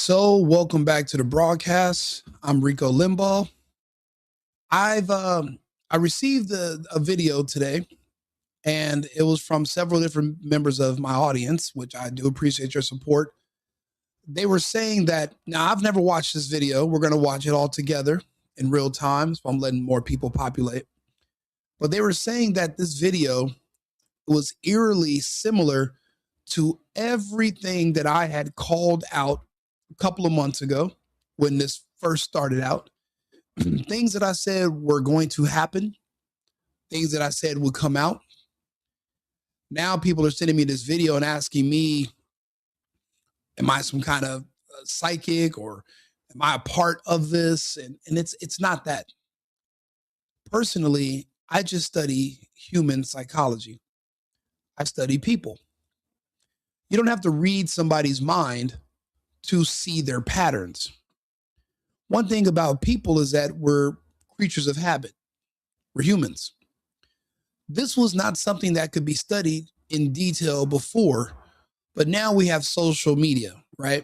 So, welcome back to the broadcast. I'm Rico Limbaugh. I received a video today, and it was from several different members of my audience, which I do appreciate your support. They were saying that now I've never watched this video. We're going to watch it all together in real time, so I'm letting more people populate. But they were saying that this video was eerily similar to everything that I had called out a couple of months ago when this first started out. Things that I said were going to happen, things that I said would come out. Now people are sending me this video and asking me, am I some kind of psychic, or am I a part of this? And it's not that. Personally, I just study human psychology. I study people. You don't have to read somebody's mind to see their patterns. One thing about people is that we're creatures of habit. We're humans. This was not something that could be studied in detail before, but now we have social media, right?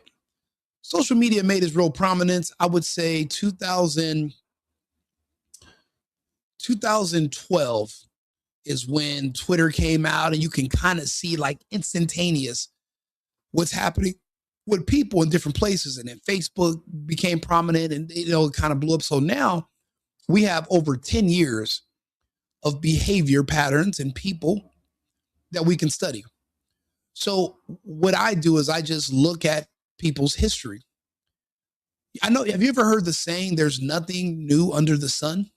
Social media made its real prominence, I would say 2012 is when Twitter came out, and you can kind of see like instantaneous what's happening with people in different places. And then Facebook became prominent, and it kind of blew up. So now we have over 10 years of behavior patterns and people that we can study. So what I do is I just look at people's history. I know, have you ever heard the saying, there's nothing new under the sun?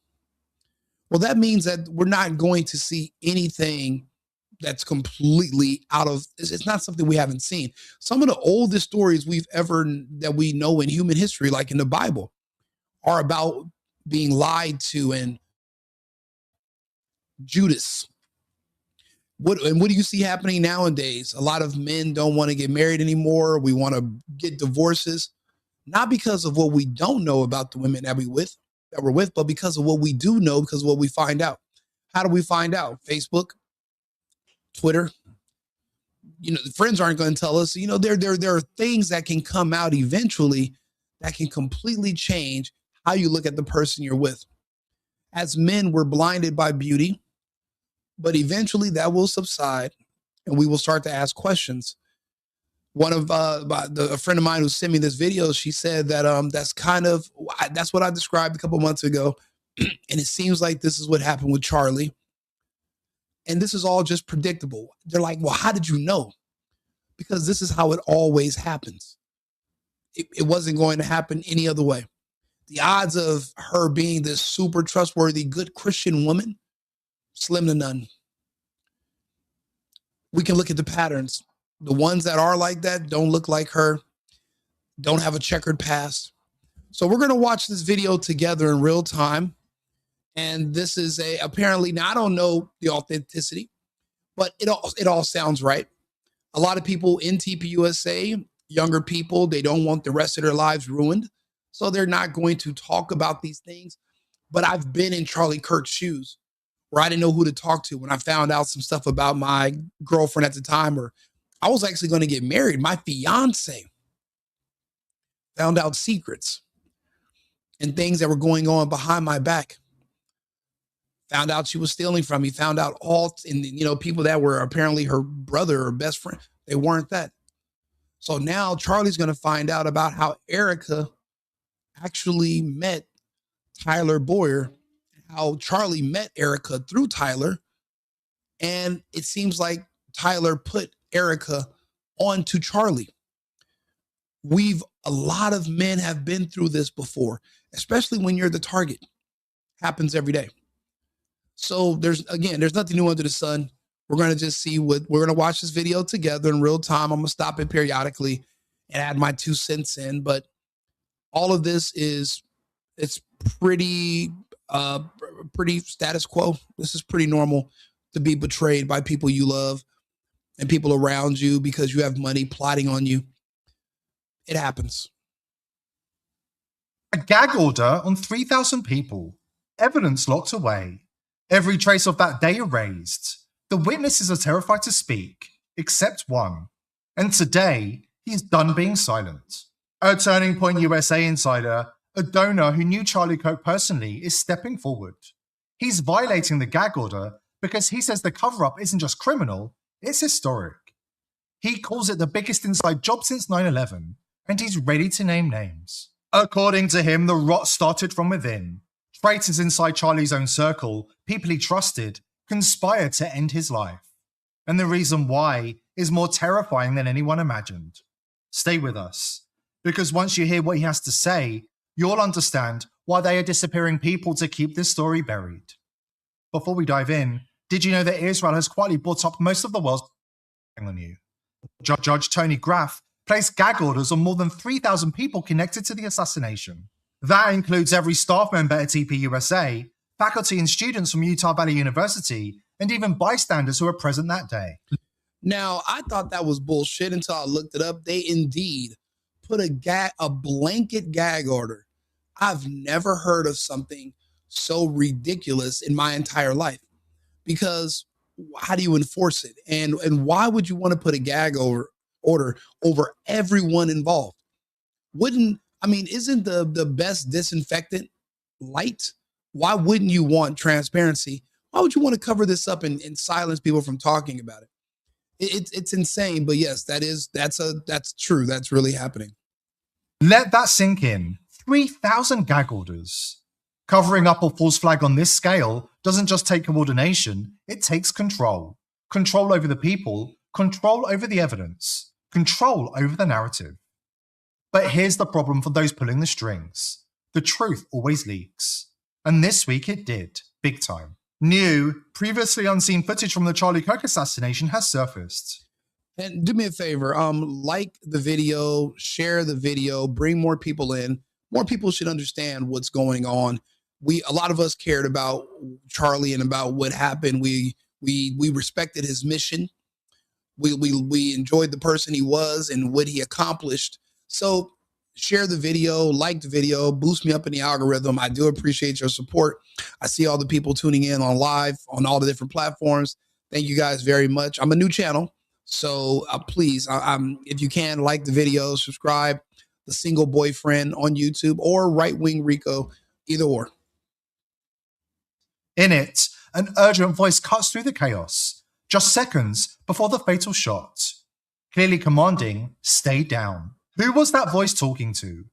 Well, that means that we're not going to see anything that's completely out of, it's not something we haven't seen. Some of the oldest stories that we know in human history, like in the Bible, are about being lied to and Judas. What do you see happening nowadays? A lot of men don't want to get married anymore. We want to get divorces, not because of what we don't know about the women that we're with, but because of what we do know, because of what we find out. How do we find out? Facebook, Twitter. The friends aren't going to tell us. There are things that can come out eventually that can completely change how you look at the person you're with. As men, we're blinded by beauty, but eventually that will subside, and we will start to ask questions. One of a friend of mine who sent me this video, she said that that's what I described a couple months ago, and it seems like this is what happened with Charlie. And this is all just predictable. They're like, well, how did you know? Because this is how it always happens. It wasn't going to happen any other way. The odds of her being this super trustworthy, good Christian woman, slim to none. We can look at the patterns. The ones that are like that don't look like her, don't have a checkered past. So we're going to watch this video together in real time. And this is apparently, now I don't know the authenticity, but it all sounds right. A lot of people in TPUSA, younger people, they don't want the rest of their lives ruined. So they're not going to talk about these things. But I've been in Charlie Kirk's shoes, where I didn't know who to talk to when I found out some stuff about my girlfriend at the time, or I was actually going to get married. My fiance found out secrets and things that were going on behind my back. Found out she was stealing from me. Found out people that were apparently her brother or best friend. They weren't that. So now Charlie's going to find out about how Erica actually met Tyler Boyer, how Charlie met Erica through Tyler. And it seems like Tyler put Erica onto Charlie. A lot of men have been through this before, especially when you're the target. Happens every day. So there's nothing new under the sun. We're going to just see we're going to watch this video together in real time. I'm going to stop it periodically and add my 2 cents in. But all of this it's pretty status quo. This is pretty normal to be betrayed by people you love and people around you because you have money plotting on you. It happens. A gag order on 3,000 people. Evidence locked away. Every trace of that day erased. The witnesses are terrified to speak, except one. And today, he is done being silent. A Turning Point USA insider, a donor who knew Charlie Kirk personally, is stepping forward. He's violating the gag order because he says the cover-up isn't just criminal, it's historic. He calls it the biggest inside job since 9/11, and he's ready to name names. According to him, the rot started from within. Traitors inside Charlie's own circle, people he trusted, conspired to end his life. And the reason why is more terrifying than anyone imagined. Stay with us, because once you hear what he has to say, you'll understand why they are disappearing people to keep this story buried. Before we dive in, did you know that Israel has quietly bought up most of the world's on you? Judge Tony Graff placed gag orders on more than 3,000 people connected to the assassination. That includes every staff member at TPUSA, faculty and students from Utah Valley University, and even bystanders who were present that day. Now, I thought that was bullshit until I looked it up. They indeed put a blanket gag order. I've never heard of something so ridiculous in my entire life, because how do you enforce it? And why would you want to put a gag order over everyone involved? Isn't the best disinfectant light? Why wouldn't you want transparency? Why would you want to cover this up and silence people from talking about it? It's insane. But yes, that's true. That's really happening. Let that sink in. 3,000 gag orders. Covering up a false flag on this scale doesn't just take coordination, it takes control. Control over the people, control over the evidence, control over the narrative. But here's the problem for those pulling the strings. The truth always leaks. And this week it did, big time. New, previously unseen footage from the Charlie Kirk assassination has surfaced. And do me a favor, like the video, share the video, bring more people in. More people should understand what's going on. A lot of us cared about Charlie and about what happened. We respected his mission. We enjoyed the person he was and what he accomplished. So share the video, like the video, boost me up in the algorithm. I do appreciate your support. I see all the people tuning in on live on all the different platforms. Thank you guys very much. I'm a new channel, so please, if you can, like the video, subscribe. The Single Boyfriend on YouTube or Right Wing Rico, either or. In it, an urgent voice cuts through the chaos, just seconds before the fatal shot. Clearly commanding, stay down. Who was that voice talking to?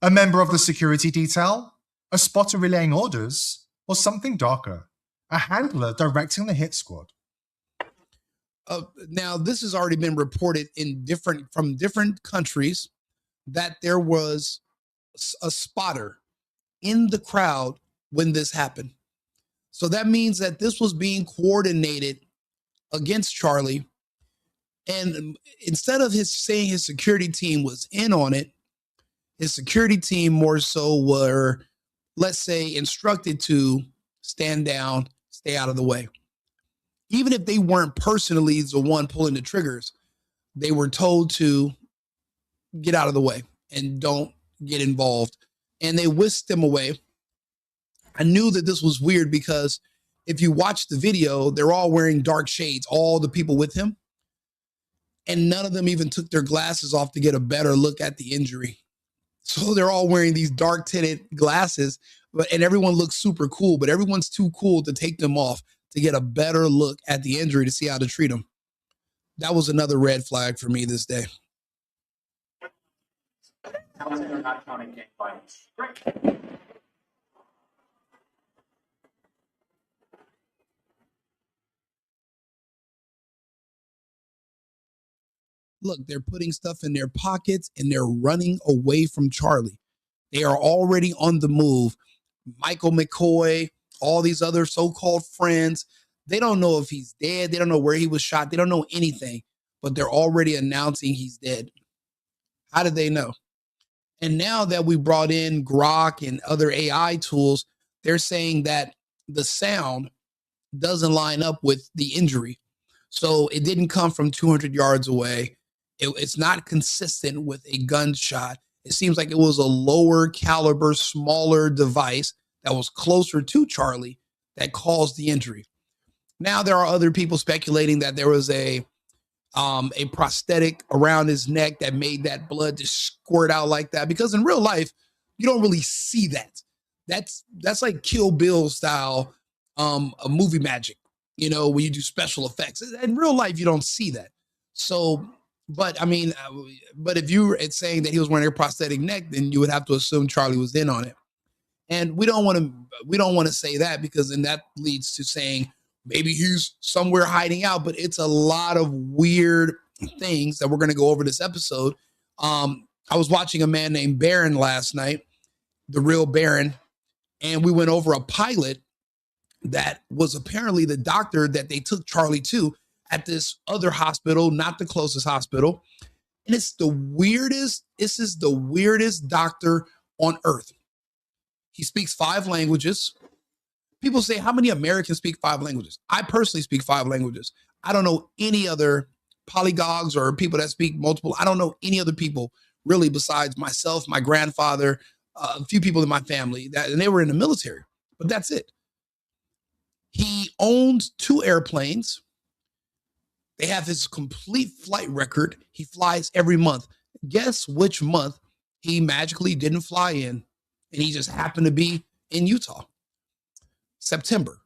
A member of the security detail? A spotter relaying orders? Or something darker? A handler directing the hit squad? Now, this has already been reported from different countries that there was a spotter in the crowd when this happened. So that means that this was being coordinated against Charlie. And instead of saying his security team was in on it, his security team more so were, let's say, instructed to stand down, stay out of the way. Even if they weren't personally the one pulling the triggers, they were told to get out of the way and don't get involved. And they whisked them away. I knew that this was weird because if you watch the video, they're all wearing dark shades, all the people with him. And none of them even took their glasses off to get a better look at the injury. So they're all wearing these dark tinted glasses, and everyone looks super cool, but everyone's too cool to take them off to get a better look at the injury to see how to treat them. That was another red flag for me this day. Not counting gang violence. Great. Look, they're putting stuff in their pockets and they're running away from Charlie. They are already on the move. Michael McCoy, all these other so-called friends, they don't know if he's dead. They don't know where he was shot. They don't know anything, but they're already announcing he's dead. How did they know? And now that we brought in Grok and other AI tools, they're saying that the sound doesn't line up with the injury. So it didn't come from 200 yards away. It's not consistent with a gunshot. It seems like it was a lower caliber, smaller device that was closer to Charlie that caused the injury. Now there are other people speculating that there was a a prosthetic around his neck that made that blood just squirt out like that. Because in real life, you don't really see that. That's like Kill Bill style, a movie magic, when you do special effects. In real life, you don't see that. So, but I mean, but if you were saying that he was wearing a prosthetic neck, then you would have to assume Charlie was in on it. And we don't want to say that, because then that leads to saying maybe he's somewhere hiding out. But it's a lot of weird things that we're going to go over this episode. I was watching a man named Baron last night, The Real Baron, and we went over a pilot that was apparently the doctor that they took Charlie to at this other hospital, not the closest hospital. And this is the weirdest doctor on earth. He speaks 5 languages. People say, how many Americans speak 5 languages? I personally speak 5 languages. I don't know any other polygogs or people that speak multiple. I don't know any other people really besides myself, my grandfather, a few people in my family, and they were in the military, but that's it. He owns 2 airplanes. They have his complete flight record. He flies every month. Guess which month he magically didn't fly in? And he just happened to be in Utah. September.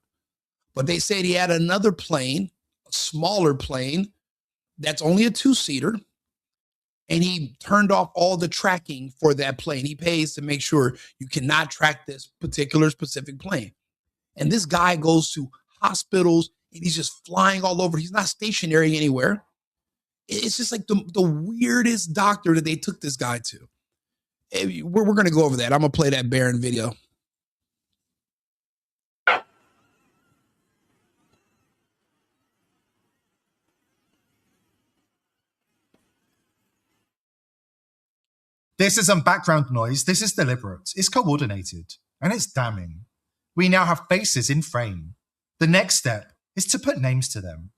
But they said he had another plane, a smaller plane, that's only a 2-seater. And he turned off all the tracking for that plane. He pays to make sure you cannot track this particular specific plane. And this guy goes to hospitals and he's just flying all over. He's not stationary anywhere. It's just like the weirdest doctor that they took this guy to. We're going to go over that. I'm going to play that Baron video. This isn't background noise. This is deliberate. It's coordinated. And it's damning. We now have faces in frame. The next step is to put names to them.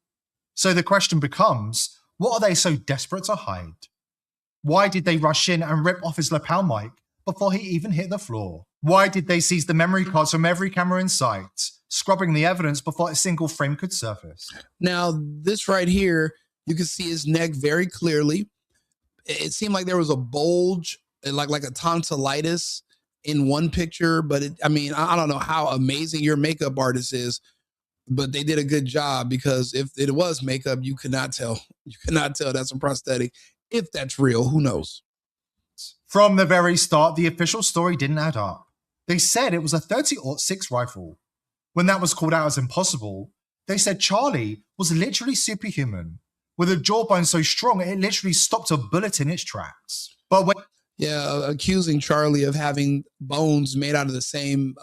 So the question becomes, what are they so desperate to hide? Why did they rush in and rip off his lapel mic before he even hit the floor? Why did they seize the memory cards from every camera in sight, scrubbing the evidence before a single frame could surface? Now, this right here, you can see his neck very clearly. It seemed like there was a bulge, like a tonsillitis in one picture, but I don't know how amazing your makeup artist is, but they did a good job, because if it was makeup, you could not tell. You could not tell that's a prosthetic. If that's real, who knows? From the very start, the official story didn't add up. They said it was a 30-06 rifle. When that was called out as impossible, they said Charlie was literally superhuman, with a jawbone so strong it literally stopped a bullet in its tracks. But when accusing Charlie of having bones made out of the same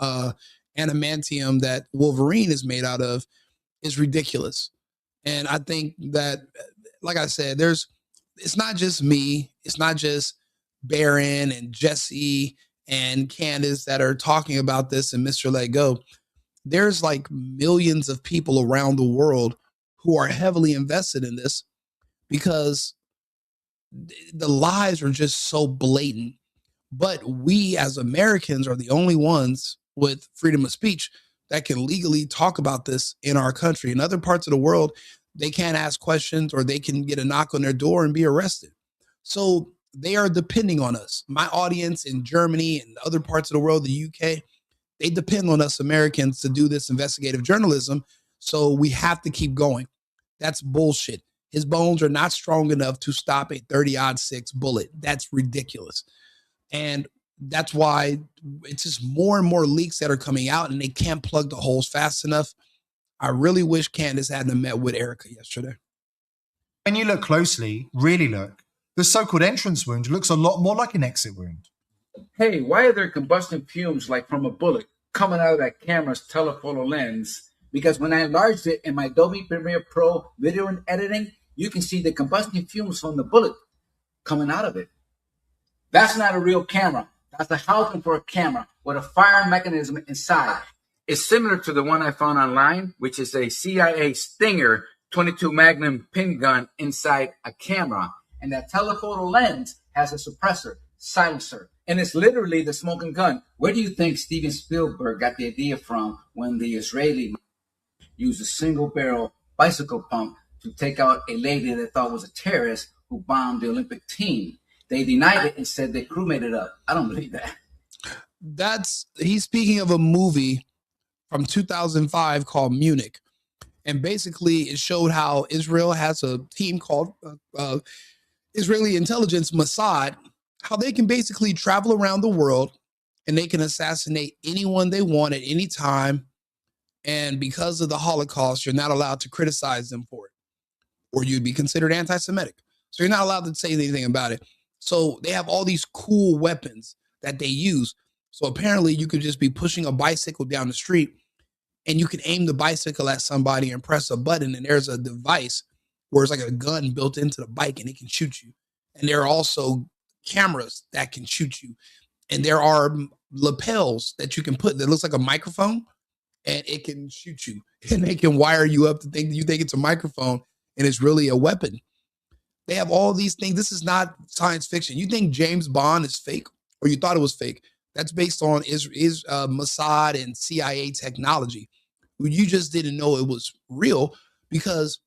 adamantium that Wolverine is made out of is ridiculous. And I think that, like I said, it's not just me, it's not just Baron and Jesse and Candace that are talking about this and Mr. Let Go. There's like millions of people around the world who are heavily invested in this, because the lies are just so blatant. But we as Americans are the only ones with freedom of speech that can legally talk about this in our country. In other parts of the world, they can't ask questions, or they can get a knock on their door and be arrested. So they are depending on us. My audience in Germany and other parts of the world, the UK, they depend on us Americans to do this investigative journalism. So we have to keep going. That's bullshit. His bones are not strong enough to stop a 30-06 bullet. That's ridiculous. And that's why it's just more and more leaks that are coming out, and they can't plug the holes fast enough. I really wish Candace hadn't met with Erica yesterday. When you look closely, really look, the so-called entrance wound looks a lot more like an exit wound. Hey, why are there combustion fumes like from a bullet coming out of that camera's telephoto lens? Because when I enlarged it in my Adobe Premiere Pro video and editing, you can see the combustion fumes from the bullet coming out of it. That's not a real camera. That's a housing for a camera with a firing mechanism inside. It's similar to the one I found online, which is a CIA Stinger 22 Magnum pin gun inside a camera. And that telephoto lens has a suppressor, silencer, and it's literally the smoking gun. Where do you think Steven Spielberg got the idea from when the Israeli used a single barrel bicycle pump to take out a lady they thought was a terrorist who bombed the Olympic team. They denied it and said the crew made it up. I don't believe that. He's speaking of a movie from 2005 called Munich. And basically it showed how Israel has a team called Israeli intelligence, Mossad, how they can basically travel around the world and they can assassinate anyone they want at any time. And because of the Holocaust, you're not allowed to criticize them for it, or you'd be considered anti-Semitic. So you're not allowed to say anything about it. So they have all these cool weapons that they use. So apparently you could just be pushing a bicycle down the street and you can aim the bicycle at somebody and press a button, and there's a device where it's like a gun built into the bike and it can shoot you. And there are also cameras that can shoot you. And there are lapels that you can put that looks like a microphone, and it can shoot you. And they can wire you up to think that you think it's a microphone and it's really a weapon. They have all these things. This is not science fiction. You think James Bond is fake, or you thought it was fake. That's based on Mossad and CIA technology. You just didn't know it was real, because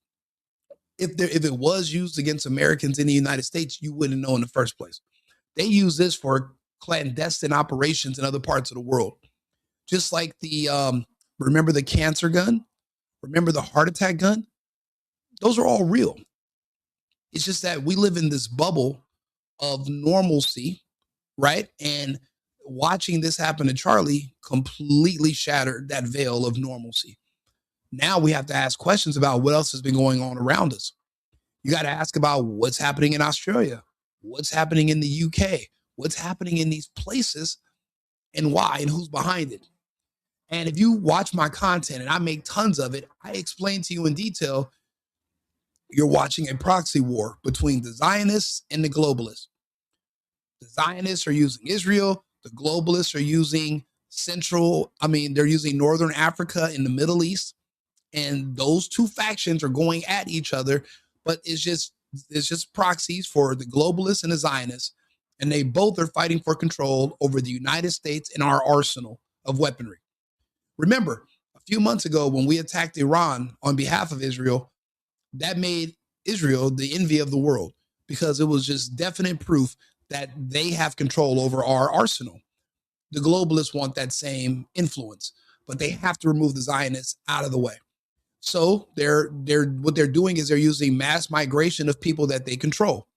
if it was used against Americans in the United States, you wouldn't know in the first place. They use this for clandestine operations in other parts of the world. Just like remember the cancer gun? Remember the heart attack gun? Those are all real. It's just that we live in this bubble of normalcy, right? And watching this happen to Charlie completely shattered that veil of normalcy. Now we have to ask questions about what else has been going on around us. You got to ask about what's happening in Australia, what's happening in the UK, what's happening in these places, and why, and who's behind it. And if you watch my content, and I make tons of it, I explain to you in detail, you're watching a proxy war between the Zionists and the globalists. The Zionists are using Israel. The globalists are using they're using Northern Africa in the Middle East. And those two factions are going at each other, but it's just proxies for the globalists and the Zionists. And they both are fighting for control over the United States and our arsenal of weaponry. Remember, a few months ago when we attacked Iran on behalf of Israel, that made Israel the envy of the world, because it was just definite proof that they have control over our arsenal. The globalists want that same influence, but they have to remove the Zionists out of the way. So what they're doing is they're using mass migration of people that they control.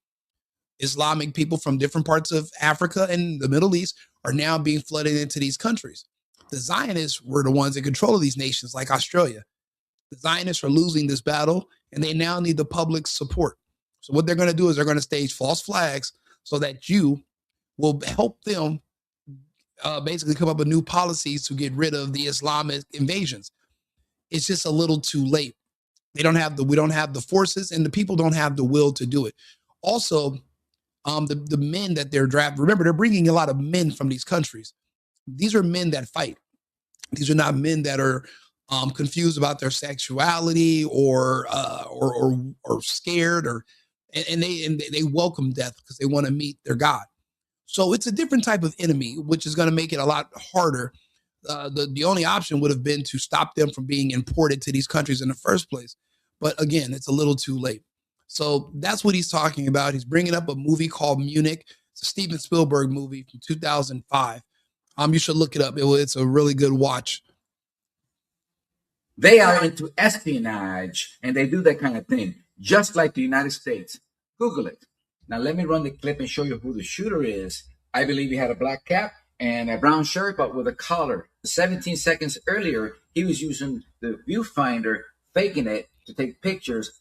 Islamic people from different parts of Africa and the Middle East are now being flooded into these countries. The Zionists were the ones in control of these nations, like Australia. The Zionists are losing this battle, and they now need the public support. So what they're going to do is they're going to stage false flags so that you will help them basically come up with new policies to get rid of the Islamic invasions. It's just a little too late. We don't have the forces, and the people don't have the will to do it. Also, the men that they're drafting, remember, they're bringing a lot of men from these countries. These are men that fight. These are not men that are confused about their sexuality or scared, and they welcome death because they want to meet their God. So it's a different type of enemy, which is going to make it a lot harder. The only option would have been to stop them from being imported to these countries in the first place. But again, it's a little too late. So that's what he's talking about. He's bringing up a movie called Munich. It's a Steven Spielberg movie from 2005. You should look it up. It's a really good watch. They are into espionage, and they do that kind of thing, just like the United States. Google it. Now, let me run the clip and show you who the shooter is. I believe he had a black cap and a brown shirt, but with a collar. 17 seconds earlier, he was using the viewfinder, faking it to take pictures.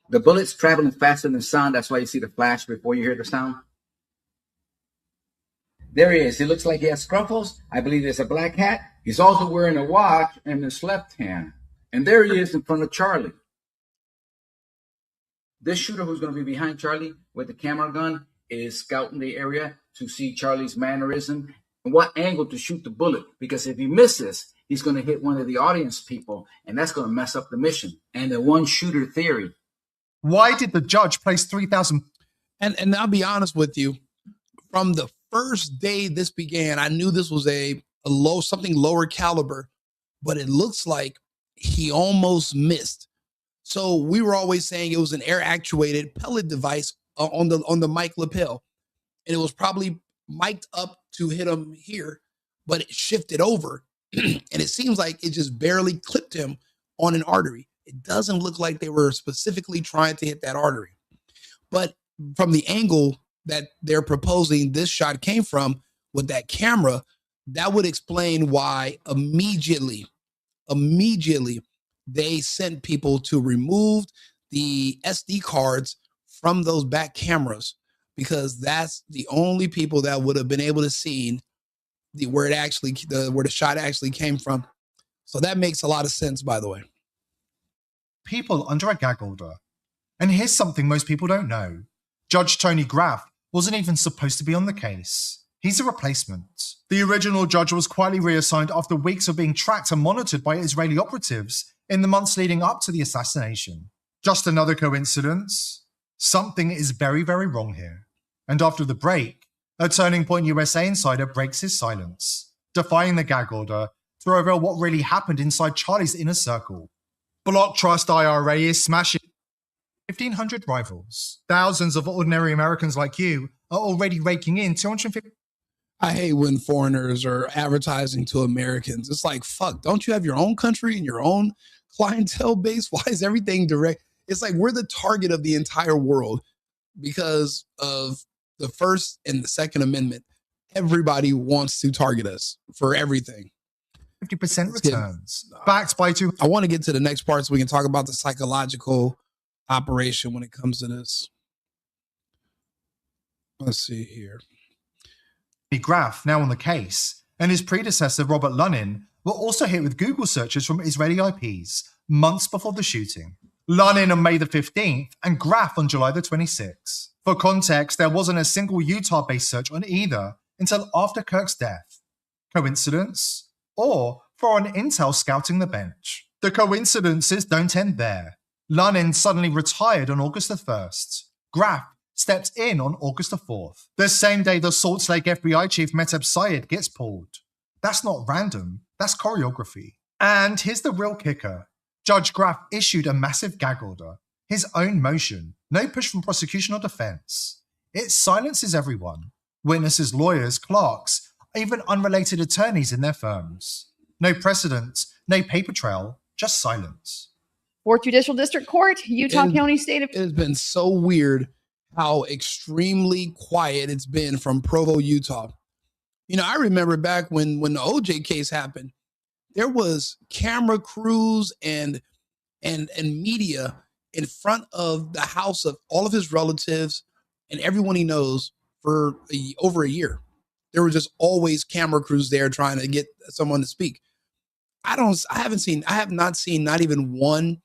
The bullet's traveling faster than sound. That's why you see the flash before you hear the sound. There he is. He looks like he has scruffles. I believe there's a black hat. He's also wearing a watch in his left hand. And there he is in front of Charlie. This shooter who's going to be behind Charlie with the camera gun is scouting the area to see Charlie's mannerism and what angle to shoot the bullet. Because if he misses, he's going to hit one of the audience people, and that's going to mess up the mission. And the one shooter theory. Why did the judge place 3,000? And I'll be honest with you, from the first day this began, I knew this was a something lower caliber, but it looks like he almost missed. So we were always saying it was an air actuated pellet device on the mic lapel, and it was probably mic'd up to hit him here, but it shifted over, and it seems like it just barely clipped him on an artery. It doesn't look like they were specifically trying to hit that artery, but from the angle that they're proposing this shot came from with that camera, that would explain why immediately they sent people to remove the SD cards from those back cameras, because that's the only people that would have been able to see where the shot actually came from. So that makes a lot of sense, by the way. People under a gag order. And here's something most people don't know. Judge Tony Graff wasn't even supposed to be on the case. He's a replacement. The original judge was quietly reassigned after weeks of being tracked and monitored by Israeli operatives in the months leading up to the assassination. Just another coincidence? Something is very, very wrong here. And after the break, a Turning Point USA insider breaks his silence, defying the gag order to reveal what really happened inside Charlie's inner circle. Block Trust IRA is smashing 1,500 rivals. Thousands of ordinary Americans like you are already raking in 250. I hate when foreigners are advertising to Americans. It's like, fuck, don't you have your own country and your own clientele base? Why is everything direct? It's like we're the target of the entire world because of the First and the Second Amendment. Everybody wants to target us for everything. 50% returns. Backed by two. I want to get to the next part so we can talk about the psychological operation when it comes to this. Let's see here. Graff, now on the case, and his predecessor Robert Lunin were also hit with Google searches from Israeli IPs months before the shooting. Lunin on May the 15th and Graff on July the 26th. For context, there wasn't a single Utah-based search on either until after Kirk's death. Coincidence? Or foreign intel scouting the bench? The coincidences don't end there. Lunin suddenly retired on August the 1st. Graff stepped in on August the 4th, the same day the Salt Lake FBI chief Meteb Syed gets pulled. That's not random, that's choreography. And here's the real kicker. Judge Graff issued a massive gag order, his own motion, no push from prosecution or defense. It silences everyone, witnesses, lawyers, clerks, even unrelated attorneys in their firms. No precedent, no paper trail, just silence. 4th Judicial District Court, Utah County, State of... It has been so weird how extremely quiet it's been from Provo, Utah. You know, I remember back when the OJ case happened, there was camera crews and media in front of the house of all of his relatives and everyone he knows for over a year. There were just always camera crews there trying to get someone to speak. I have not seen not even one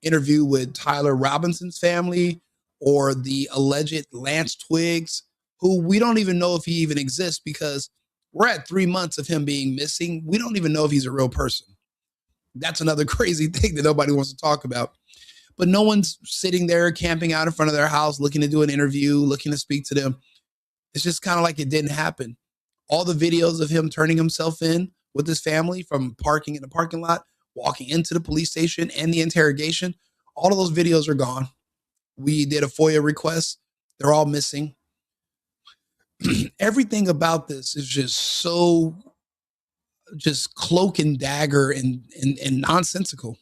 interview with Tyler Robinson's family or the alleged Lance Twiggs, who we don't even know if he even exists because we're at 3 months of him being missing. We don't even know if he's a real person. That's another crazy thing that nobody wants to talk about. But no one's sitting there camping out in front of their house, looking to do an interview, looking to speak to them. It's just kind of like it didn't happen. All the videos of him turning himself in with his family from parking in the parking lot, walking into the police station and the interrogation, all of those videos are gone. We did a FOIA request. They're all missing. Everything about this is just so just cloak and dagger and nonsensical.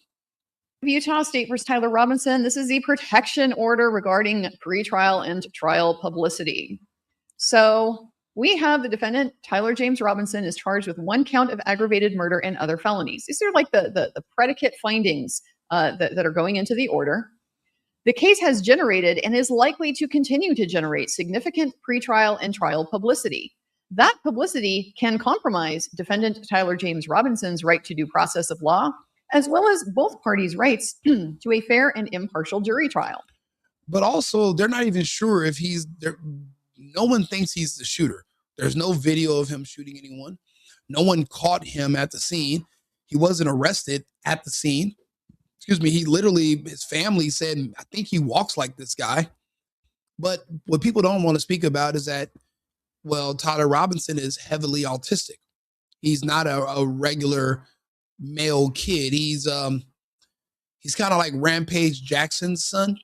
Utah State versus Tyler Robinson. This is the protection order regarding pretrial and trial publicity. So we have the defendant, Tyler James Robinson, is charged with 1 count of aggravated murder and other felonies. These are like the predicate findings that are going into the order. The case has generated and is likely to continue to generate significant pretrial and trial publicity. That publicity can compromise defendant Tyler James Robinson's right to due process of law, as well as both parties' rights to a fair and impartial jury trial. But also, they're not even sure if he's there. No one thinks he's the shooter. There's no video of him shooting anyone. No one caught him at the scene. He wasn't arrested at the scene. Excuse me. He literally, his family said, I think he walks like this guy. But what people don't want to speak about is that Well, Tyler Robinson is heavily autistic. He's not a regular male kid. He's kind of like Rampage Jackson's son,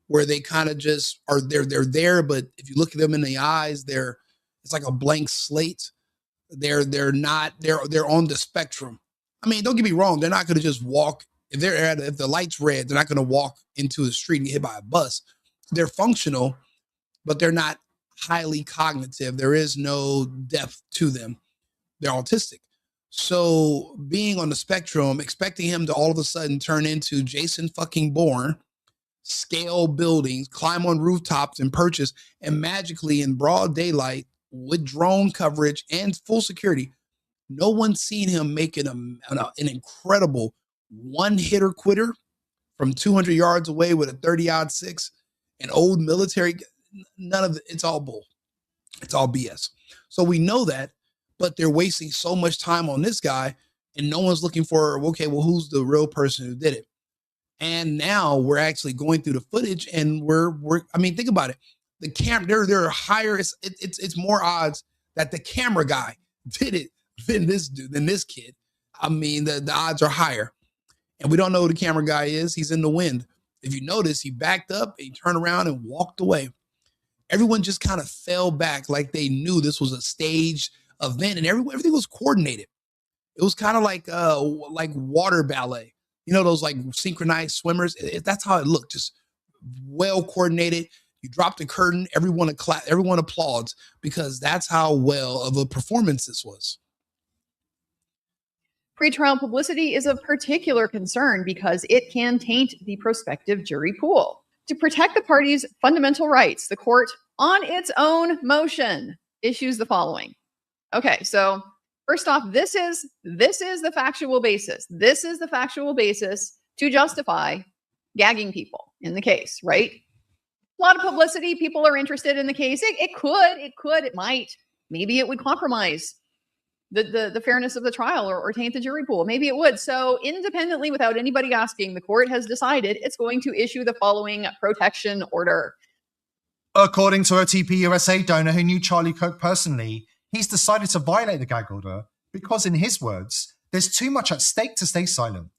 where they kind of just are they're there, but if you look at them in the eyes, it's like a blank slate. They're not they're on the spectrum. I mean, don't get me wrong, they're not going to just walk if if the light's red, they're not going to walk into the street and get hit by a bus. They're functional, but they're not highly cognitive. There is no depth to them. They're autistic. So being on the spectrum, expecting him to all of a sudden turn into Jason fucking Bourne, scale buildings, climb on rooftops and purchase, and magically in broad daylight with drone coverage and full security, no one's seen him making an incredible one-hitter quitter from 200 yards away with a 30-odd six, an old military. None of it. It's all bull. It's all BS. So we know that, but they're wasting so much time on this guy, and no one's looking for, okay, well, who's the real person who did it? And now we're actually going through the footage, and I mean, think about it. The there are higher. It's more odds that the camera guy did it than this kid. I mean, the odds are higher, and we don't know who the camera guy is. He's in the wind. If you notice, he backed up, he turned around and walked away. Everyone just kind of fell back like they knew this was a staged event, and everything was coordinated. It was kind of like water ballet. You know, those like synchronized swimmers. That's how it looked, just well coordinated. You drop the curtain, everyone applauds, because that's how well of a performance this was. Pretrial publicity is of particular concern because it can taint the prospective jury pool. To protect the parties' fundamental rights, the court, on its own motion, issues the following. Okay, so first off, this is the factual basis. This is the factual basis to justify gagging people in the case, right? A lot of publicity, people are interested in the case. It might, maybe it would compromise the fairness of the trial or taint the jury pool. Maybe it would. So independently, without anybody asking, the court has decided it's going to issue the following protection order. According to a TPUSA donor who knew Charlie Kirk personally, he's decided to violate the gag order because, in his words, there's too much at stake to stay silent.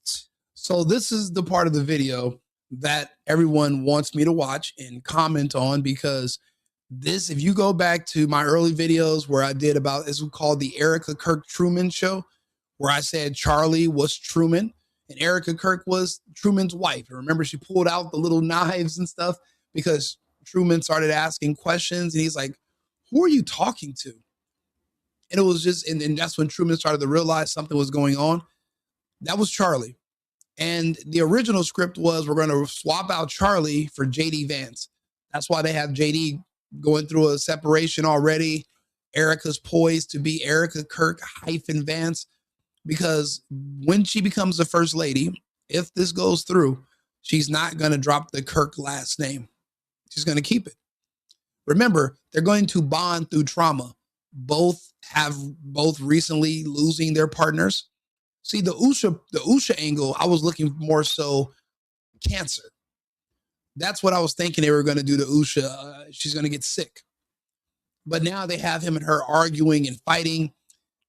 So this is the part of the video that everyone wants me to watch and comment on, because this, if you go back to my early videos where I did about, this was called the Erica Kirk Truman Show, where I said Charlie was Truman and Erica Kirk was Truman's wife. And remember, she pulled out the little knives and stuff because Truman started asking questions, and he's like, who are you talking to? And it was just, and that's when Truman started to realize something was going on. That was Charlie. And the original script was, we're going to swap out Charlie for JD Vance. That's why they have JD going through a separation already. Erica's poised to be Erica Kirk -Vance, because when she becomes the first lady, if this goes through, she's not going to drop the Kirk last name. She's going to keep it. Remember, they're going to bond through trauma. Both recently losing their partners. See, the Usha angle, I was looking more so cancer. That's what I was thinking they were going to do to Usha. She's going to get sick. But now they have him and her arguing and fighting.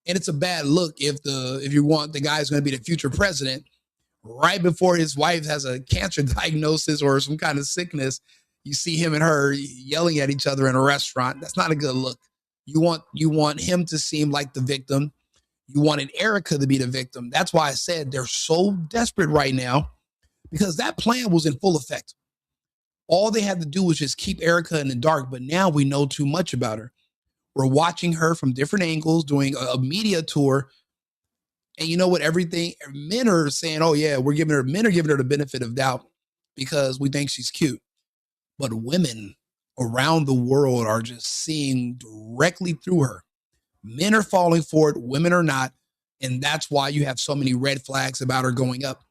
And it's a bad look if you want the guy's going to be the future president right before his wife has a cancer diagnosis or some kind of sickness. You see him and her yelling at each other in a restaurant. That's not a good look. You want him to seem like the victim. You wanted Erica to be the victim. That's why I said they're so desperate right now, because that plan was in full effect. All they had to do was just keep Erica in the dark, but now we know too much about her. We're watching her from different angles, doing a media tour. And you know what? Men are saying, oh yeah, men are giving her the benefit of doubt because we think she's cute. But women around the world are just seeing directly through her. Men are falling for it, women are not. And that's why you have so many red flags about her going up.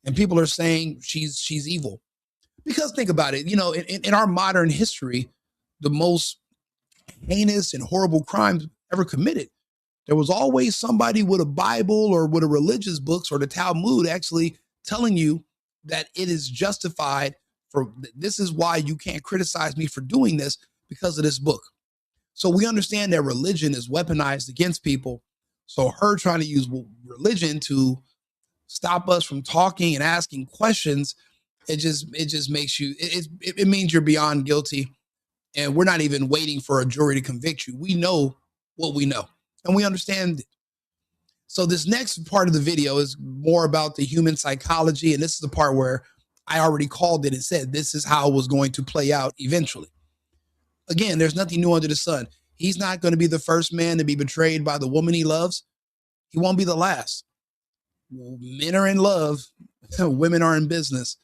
And people are saying she's evil. Because think about it, in our modern history, the most heinous and horrible crimes ever committed, there was always somebody with a Bible or with a religious books or the Talmud actually telling you that it is justified. This is why you can't criticize me for doing this, because of this book. So we understand that religion is weaponized against people. So her trying to use religion to stop us from talking and asking questions, it just makes you, it means you're beyond guilty. And we're not even waiting for a jury to convict you. We know what we know and we understand it. So this next part of the video is more about the human psychology. And this is the part where I already called it and said, this is how it was going to play out eventually. Again, there's nothing new under the sun. He's not going to be the first man to be betrayed by the woman he loves. He won't be the last. Men are in love. Women are in business.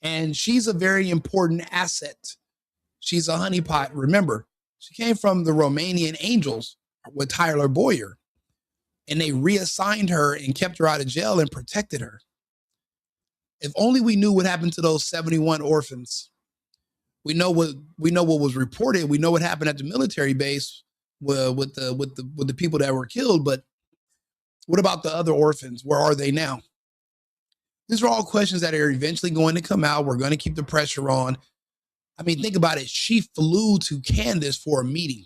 And she's a very important asset. She's a honeypot. Remember, she came from the Romanian Angels with Tyler Boyer. And they reassigned her and kept her out of jail and protected her. If only we knew what happened to those 71 orphans. We know what was reported. We know what happened at the military base with the people that were killed. But what about the other orphans? Where are they now? These are all questions that are eventually going to come out. We're going to keep the pressure on. I mean, think about it. She flew to Candace for a meeting.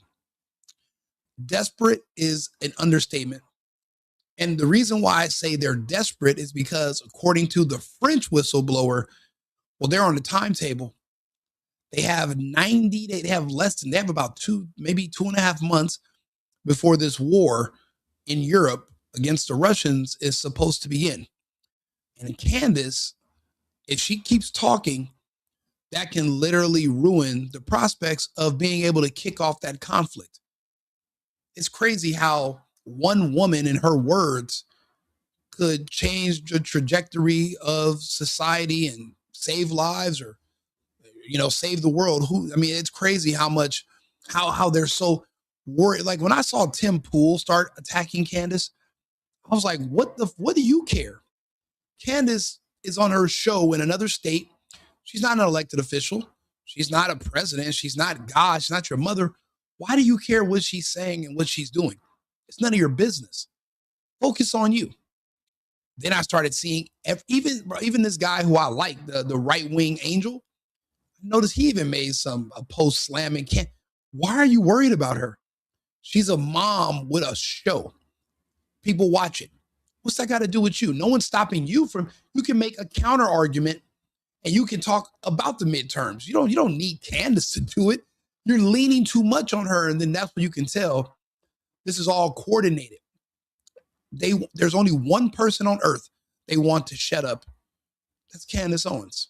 Desperate is an understatement. And the reason why I say they're desperate is because according to the French whistleblower, well, they're on the timetable. They have they have about maybe 2.5 months before this war in Europe against the Russians is supposed to begin. And Candace, if she keeps talking, that can literally ruin the prospects of being able to kick off that conflict. It's crazy how one woman and her words could change the trajectory of society and save lives or, save the world. It's crazy how they're so worried. Like when I saw Tim Pool start attacking Candace, I was like, what do you care? Candace is on her show in another state. She's not an elected official. She's not a president. She's not God. She's not your mother. Why do you care what she's saying and what she's doing? It's none of your business. Focus on you. Then I started seeing even this guy who I like, the right-wing angel. I noticed he even made a post slamming. Why are you worried about her? She's a mom with a show. People watch it. What's that got to do with you? No one's stopping you you can make a counter argument and you can talk about the midterms. You don't need Candace to do it. You're leaning too much on her. And then that's what you can tell. This is all coordinated. There's only one person on earth they want to shut up. That's Candace Owens.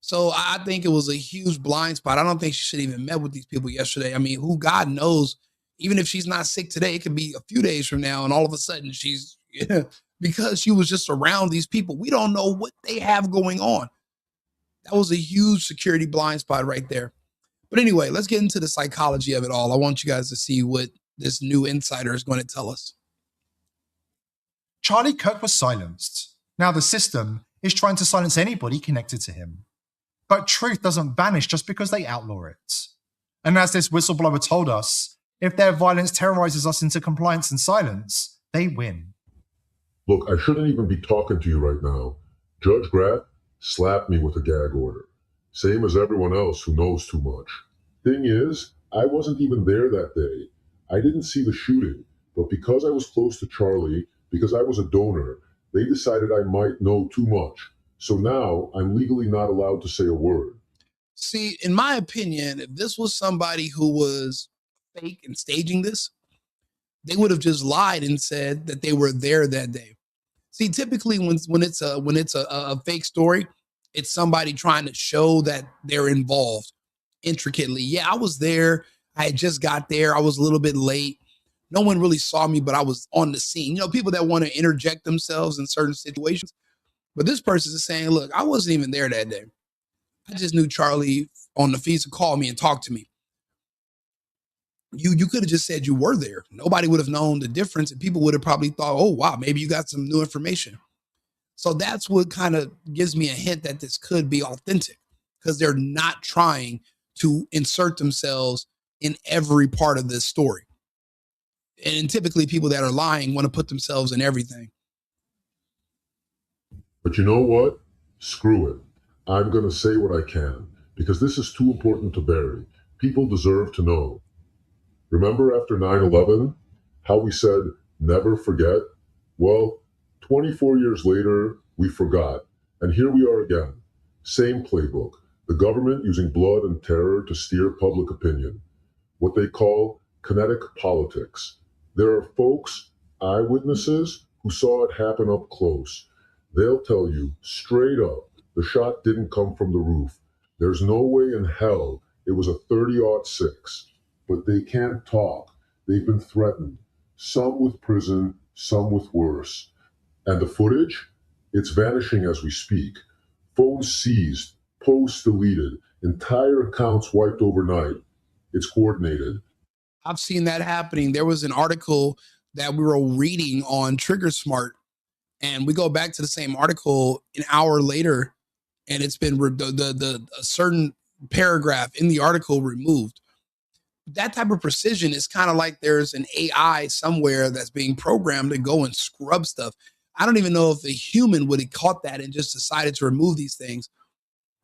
So I think it was a huge blind spot. I don't think she should even met with these people yesterday. I mean, who God knows, even if she's not sick today, it could be a few days from now. And all of a sudden she's, because she was just around these people. We don't know what they have going on. That was a huge security blind spot right there. But anyway, let's get into the psychology of it all. I want you guys to see what this new insider is going to tell us. Charlie Kirk was silenced. Now the system is trying to silence anybody connected to him. But truth doesn't vanish just because they outlaw it. And as this whistleblower told us, if their violence terrorizes us into compliance and silence, they win. Look, I shouldn't even be talking to you right now. Judge Graff slapped me with a gag order. Same as everyone else who knows too much. Thing is, I wasn't even there that day. I didn't see the shooting, but because I was close to Charlie, because I was a donor, they decided I might know too much. So now I'm legally not allowed to say a word. See, in my opinion, if this was somebody who was fake and staging this, they would have just lied and said that they were there that day. See, typically when it's a fake story, it's somebody trying to show that they're involved intricately. Yeah, I was there. I had just got there. I was a little bit late. No one really saw me, but I was on the scene. People that want to interject themselves in certain situations. But this person is saying, look, I wasn't even there that day. I just knew Charlie on the feeds to call me and talk to me. You could have just said you were there. Nobody would have known the difference, and people would have probably thought, oh, wow, maybe you got some new information. So that's what kind of gives me a hint that this could be authentic, because they're not trying to insert themselves in every part of this story. And typically people that are lying want to put themselves in everything. But you know what? Screw it. I'm going to say what I can, because this is too important to bury. People deserve to know. Remember after 9/11, how we said, never forget? Well, 24 years later, we forgot. And here we are again. Same playbook. The government using blood and terror to steer public opinion. What they call kinetic politics. There are folks, eyewitnesses, who saw it happen up close. They'll tell you straight up, the shot didn't come from the roof. There's no way in hell it was a 30-06. But they can't talk. They've been threatened. Some with prison, some with worse. And the footage? It's vanishing as we speak. Phones seized, posts deleted, entire accounts wiped overnight. It's coordinated. I've seen that happening. There was an article that we were reading on Trigger Smart, and we go back to the same article an hour later, and it's been a certain paragraph in the article removed. That type of precision is kind of like there's an AI somewhere that's being programmed to go and scrub stuff. I don't even know if a human would have caught that and just decided to remove these things.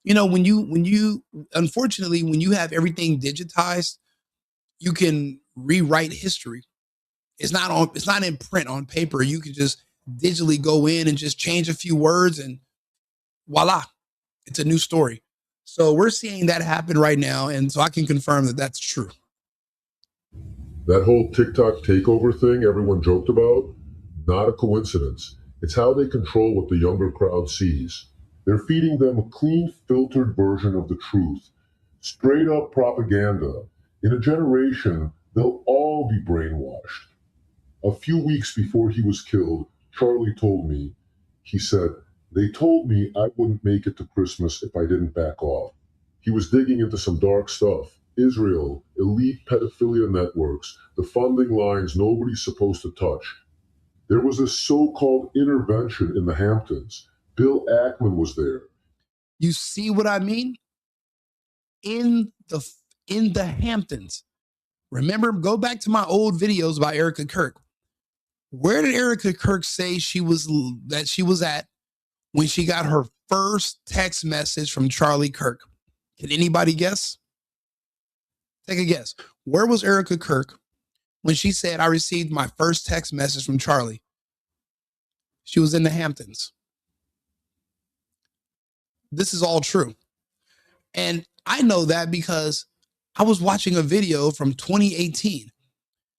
You know, when you unfortunately, when you have everything digitized, you can rewrite history. It's not in print on paper. You can just digitally go in and just change a few words and voila, it's a new story. So we're seeing that happen right now. And so I can confirm that that's true. That whole TikTok takeover thing everyone joked about, not a coincidence. It's how they control what the younger crowd sees. They're feeding them a clean, filtered version of the truth. Straight up propaganda. In a generation, they'll all be brainwashed. A few weeks before he was killed, Charlie told me, he said, they told me I wouldn't make it to Christmas if I didn't back off. He was digging into some dark stuff. Israel, elite pedophilia networks, the funding lines nobody's supposed to touch. There was a so-called intervention in the Hamptons. Bill Ackman was there. You see what I mean? In the Hamptons. Remember, go back to my old videos about Erica Kirk. Where did Erica Kirk say she was at when she got her first text message from Charlie Kirk? Can anybody guess? Take a guess. Where was Erica Kirk when she said, I received my first text message from Charlie? She was in the Hamptons. This is all true. And I know that because I was watching a video from 2018.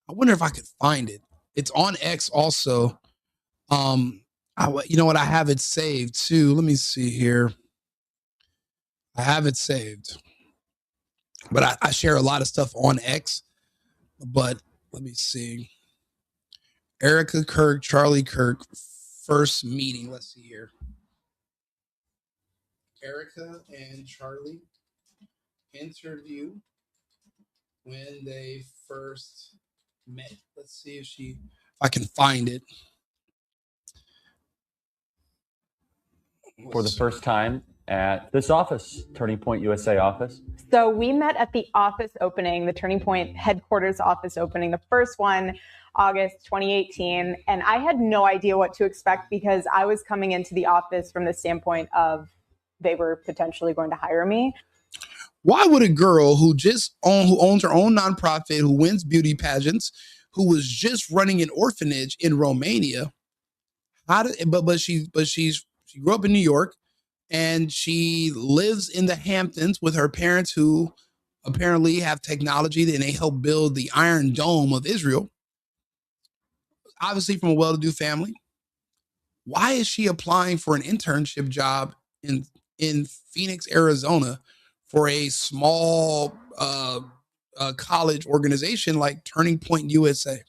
I wonder if I could find it. It's on X also. You know what? I have it saved too. Let me see here. I have it saved. But I share a lot of stuff on X. But let me see. Erica Kirk, Charlie Kirk, first meeting. Let's see here. Erica and Charlie interview when they first met. Let's see if I can find it. For the first time at this office, Turning Point USA office. So we met at the office opening, the Turning Point headquarters office opening, the first one, August 2018. And I had no idea what to expect because I was coming into the office from the standpoint of they were potentially going to hire me. Why would a girl who owns her own nonprofit, who wins beauty pageants, who was just running an orphanage in Romania, she grew up in New York and she lives in the Hamptons with her parents who apparently have technology and they help build the Iron Dome of Israel. Obviously from a well-to-do family. Why is she applying for an internship job in Phoenix, Arizona for a small college organization like Turning Point USA?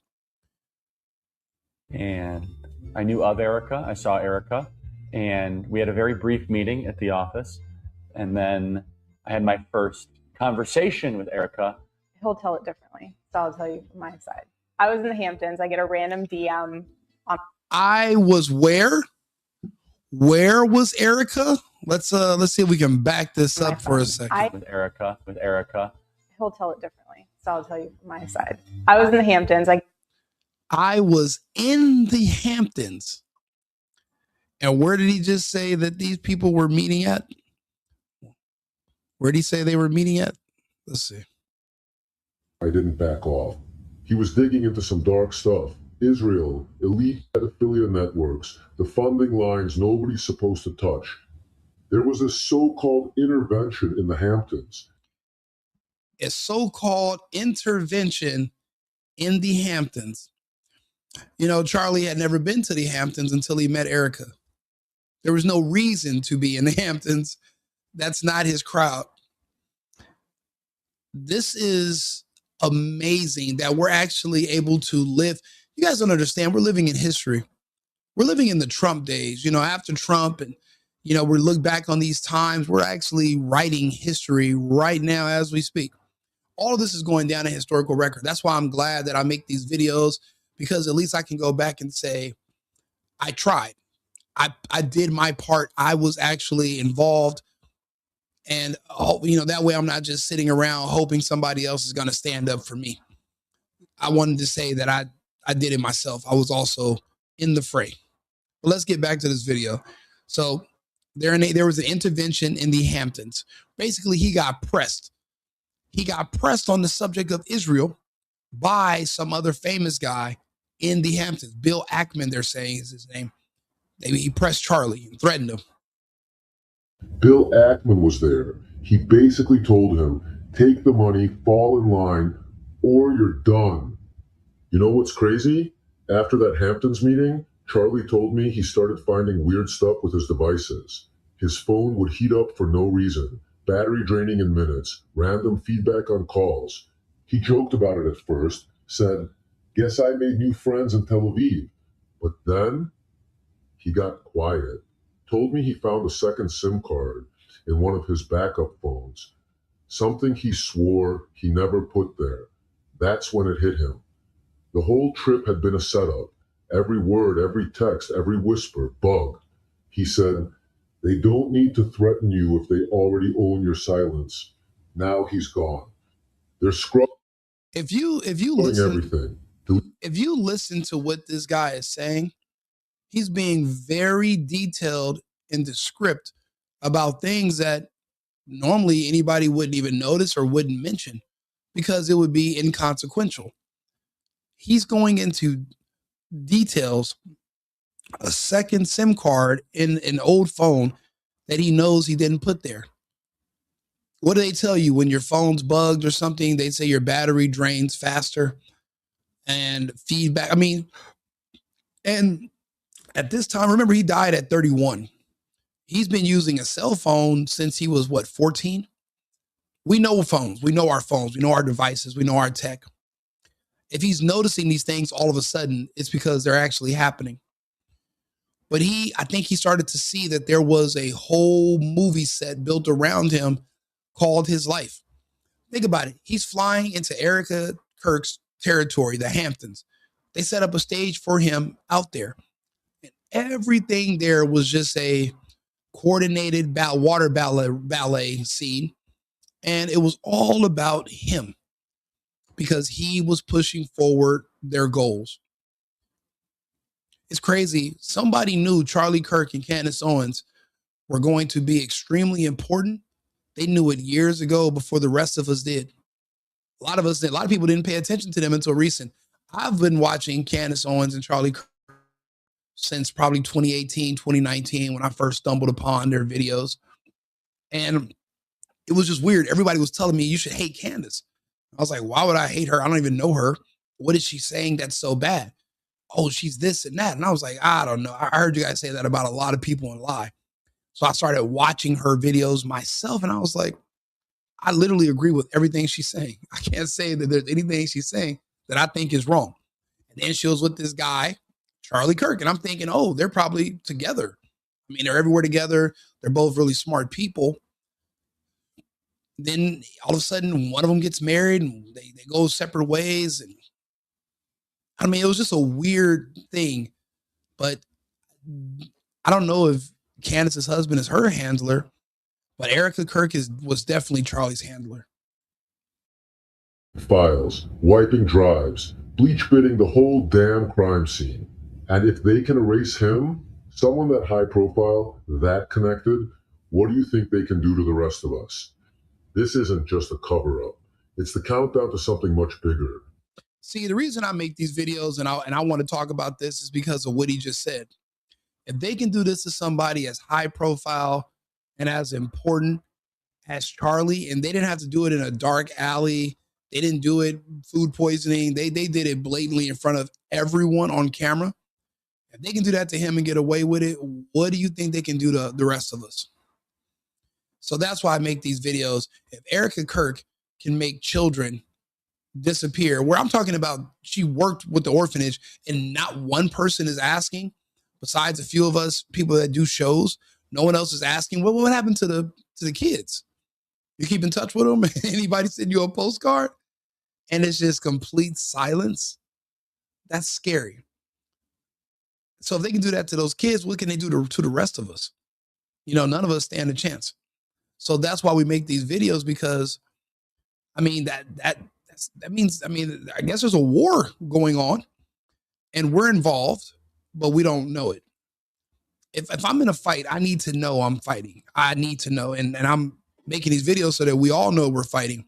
And I knew of Erica. I saw Erica. And we had a very brief meeting at the office. And then I had my first conversation with Erica. He'll tell it differently. So I'll tell you from my side. I was in the Hamptons. I get a random DM. I was where? Where was Erica? Let's see if we can back this up for a second. With Erica. He'll tell it differently. So I'll tell you from my side. I was in the Hamptons. I was in the Hamptons. And where did he just say that these people were meeting at? Where did he say they were meeting at? Let's see. I didn't back off. He was digging into some dark stuff. Israel, elite pedophilia networks, the funding lines nobody's supposed to touch. There was a so-called intervention in the Hamptons. A so-called intervention in the Hamptons. You know, Charlie had never been to the Hamptons until he met Erica. There was no reason to be in the Hamptons. That's not his crowd. This is amazing that we're actually able to live. You guys don't understand. We're living in history. We're living in the Trump days, you know, after Trump, and, you know, we look back on these times. We're actually writing history right now as we speak. All of this is going down a historical record. That's why I'm glad that I make these videos, because at least I can go back and say, I tried. I did my part. I was actually involved. And, you know, that way I'm not just sitting around hoping somebody else is going to stand up for me. I wanted to say that I did it myself. I was also in the fray. But let's get back to this video. So there was an intervention in the Hamptons. Basically, he got pressed. He got pressed on the subject of Israel by some other famous guy in the Hamptons. Bill Ackman, they're saying, is his name. He pressed Charlie and threatened him. Bill Ackman was there. He basically told him, take the money, fall in line, or you're done. You know what's crazy? After that Hamptons meeting, Charlie told me he started finding weird stuff with his devices. His phone would heat up for no reason, battery draining in minutes, random feedback on calls. He joked about it at first, said, guess I made new friends in Tel Aviv. But then he got quiet, told me he found a second SIM card in one of his backup phones, something he swore he never put there. That's when it hit him. The whole trip had been a setup. Every word, every text, every whisper, bugged. He said, they don't need to threaten you if they already own your silence. Now he's gone. They're scrubbing If you listen, everything. If you listen to what this guy is saying, he's being very detailed in the script about things that normally anybody wouldn't even notice or wouldn't mention because it would be inconsequential. He's going into details, a second SIM card in an old phone that he knows he didn't put there. What do they tell you when your phone's bugged or something? They say your battery drains faster and feedback. I mean, and at this time, remember, he died at 31. He's been using a cell phone since he was, 14? We know phones. We know our phones. We know our devices. We know our tech. If he's noticing these things all of a sudden, it's because they're actually happening. But I think he started to see that there was a whole movie set built around him called his life. Think about it. He's flying into Erica Kirk's territory, the Hamptons. They set up a stage for him out there. And everything there was just a coordinated water ballet scene. And it was all about him because he was pushing forward their goals. It's crazy. Somebody knew Charlie Kirk and Candace Owens were going to be extremely important. They knew it years ago before the rest of us did. A lot of people didn't pay attention to them until recent. I've been watching Candace Owens and Charlie Kirk since probably 2018, 2019, when I first stumbled upon their videos. And it was just weird. Everybody was telling me you should hate Candace. I was like, why would I hate her? I don't even know her. What is she saying that's so bad? Oh, she's this and that. And I was like, I don't know. I heard you guys say that about a lot of people and lie. So I started watching her videos myself. And I was like, I literally agree with everything she's saying. I can't say that there's anything she's saying that I think is wrong. And then she was with this guy, Charlie Kirk. And I'm thinking, oh, they're probably together. I mean, they're everywhere together. They're both really smart people. Then all of a sudden, one of them gets married and they go separate ways. And I mean, it was just a weird thing. But I don't know if Candace's husband is her handler, but Erica Kirk was definitely Charlie's handler. Files, wiping drives, bleach bidding the whole damn crime scene. And if they can erase him, someone that high profile, that connected, what do you think they can do to the rest of us? This isn't just a cover-up. It's the countdown to something much bigger. See, the reason I make these videos and I want to talk about this is because of what he just said. If they can do this to somebody as high profile and as important as Charlie, and they didn't have to do it in a dark alley, they didn't do it food poisoning, they did it blatantly in front of everyone on camera. If they can do that to him and get away with it, what do you think they can do to the rest of us? So that's why I make these videos. If Erica Kirk can make children disappear, where I'm talking about she worked with the orphanage and not one person is asking, besides a few of us people that do shows, no one else is asking, well, what happened to the kids? You keep in touch with them? Anybody send you a postcard? And it's just complete silence. That's scary. So if they can do that to those kids, what can they do to the rest of us? You know, none of us stand a chance. So that's why we make these videos, because I mean, that means, I mean, I guess there's a war going on and we're involved, but we don't know it. If I'm in a fight, I need to know I'm fighting. I need to know. And I'm making these videos so that we all know we're fighting.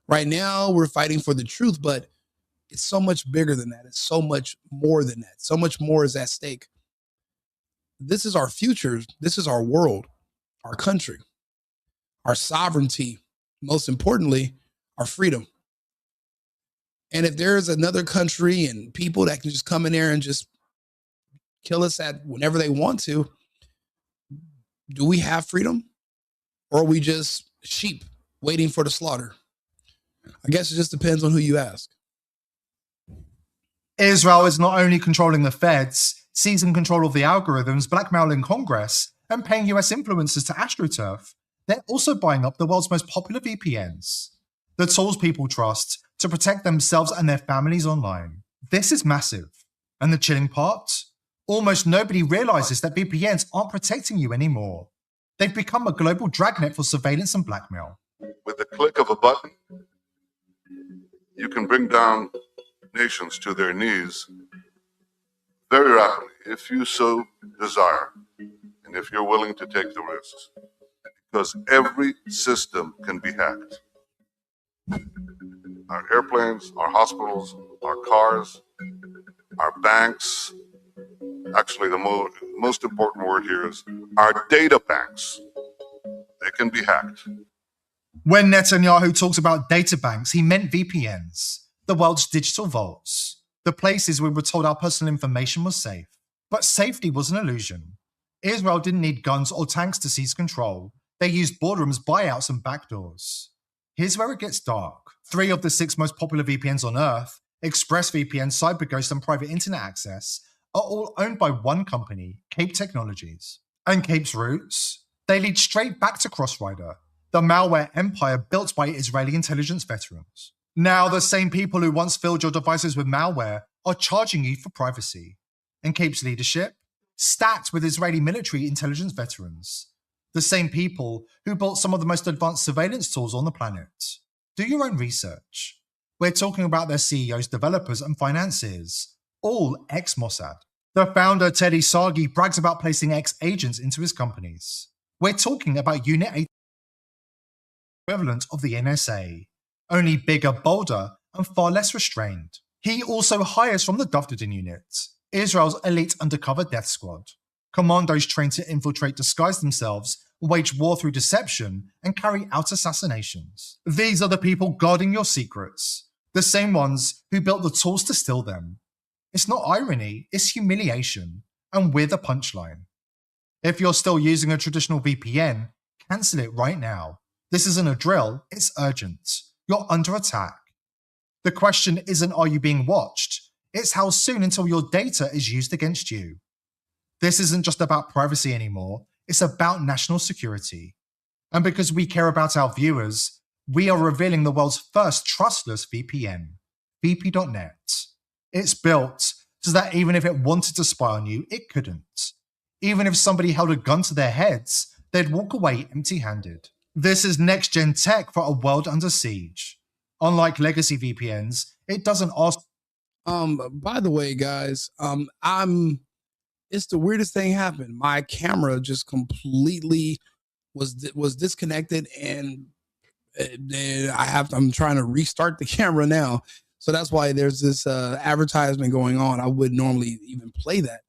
Right now, we're fighting for the truth, but it's so much bigger than that. It's so much more than that. So much more is at stake. This is our future. This is our world, our country, our sovereignty, most importantly, our freedom. And if there's another country and people that can just come in there and just kill us at whenever they want to, do we have freedom? Or are we just sheep waiting for the slaughter? I guess it just depends on who you ask. Israel is not only controlling the feds, seizing control of the algorithms, blackmailing Congress, and paying US influencers to AstroTurf, they're also buying up the world's most popular VPNs, the tools people trust to protect themselves and their families online. This is massive. And the chilling part? Almost nobody realizes that VPNs aren't protecting you anymore. They've become a global dragnet for surveillance and blackmail. With the click of a button, you can bring down nations to their knees very rapidly, if you so desire, and if you're willing to take the risks. Because every system can be hacked. Our airplanes, our hospitals, our cars, our banks. Actually, the most important word here is our data banks. They can be hacked. When Netanyahu talks about data banks, he meant VPNs, the world's digital vaults, the places where we were told our personal information was safe. But safety was an illusion. Israel didn't need guns or tanks to seize control. They used boardrooms, buyouts, and backdoors. Here's where it gets dark. 3 of the 6 most popular VPNs on Earth, ExpressVPN, CyberGhost, and Private Internet Access, are all owned by one company, Cape Technologies. And Cape's roots? They lead straight back to Crossrider, the malware empire built by Israeli intelligence veterans. Now, the same people who once filled your devices with malware are charging you for privacy. And Cape's leadership? Stacked with Israeli military intelligence veterans. The same people who built some of the most advanced surveillance tools on the planet. Do your own research. We're talking about their CEOs, developers, and financiers, all ex-Mossad. The founder, Teddy Sagi, brags about placing ex-agents into his companies. We're talking about Unit 8, equivalent of the NSA, only bigger, bolder, and far less restrained. He also hires from the Dufferin Unit, Israel's elite undercover death squad. Commandos trained to infiltrate, disguise themselves, wage war through deception, and carry out assassinations. These are the people guarding your secrets, the same ones who built the tools to steal them. It's not irony, it's humiliation, and we're the punchline. If you're still using a traditional VPN, cancel it right now. This isn't a drill, it's urgent. You're under attack. The question isn't are you being watched, it's how soon until your data is used against you. This isn't just about privacy anymore, it's about national security. And because we care about our viewers, we are revealing the world's first trustless VPN, VP.net. It's built so that even if it wanted to spy on you, it couldn't. Even if somebody held a gun to their heads, they'd walk away empty-handed. This is next-gen tech for a world under siege. Unlike legacy VPNs, it doesn't ask... By the way, guys, it's the weirdest thing happened. My camera just completely was disconnected, and I'm trying to restart the camera now. So that's why there's this advertisement going on. I wouldn't normally even play that.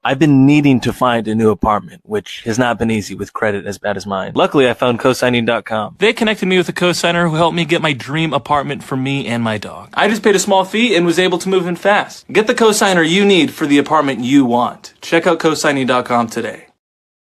I've been needing to find a new apartment, which has not been easy with credit as bad as mine. Luckily, I found cosigning.com. They connected me with a cosigner who helped me get my dream apartment for me and my dog. I just paid a small fee and was able to move in fast. Get the cosigner you need for the apartment you want. Check out cosigning.com today.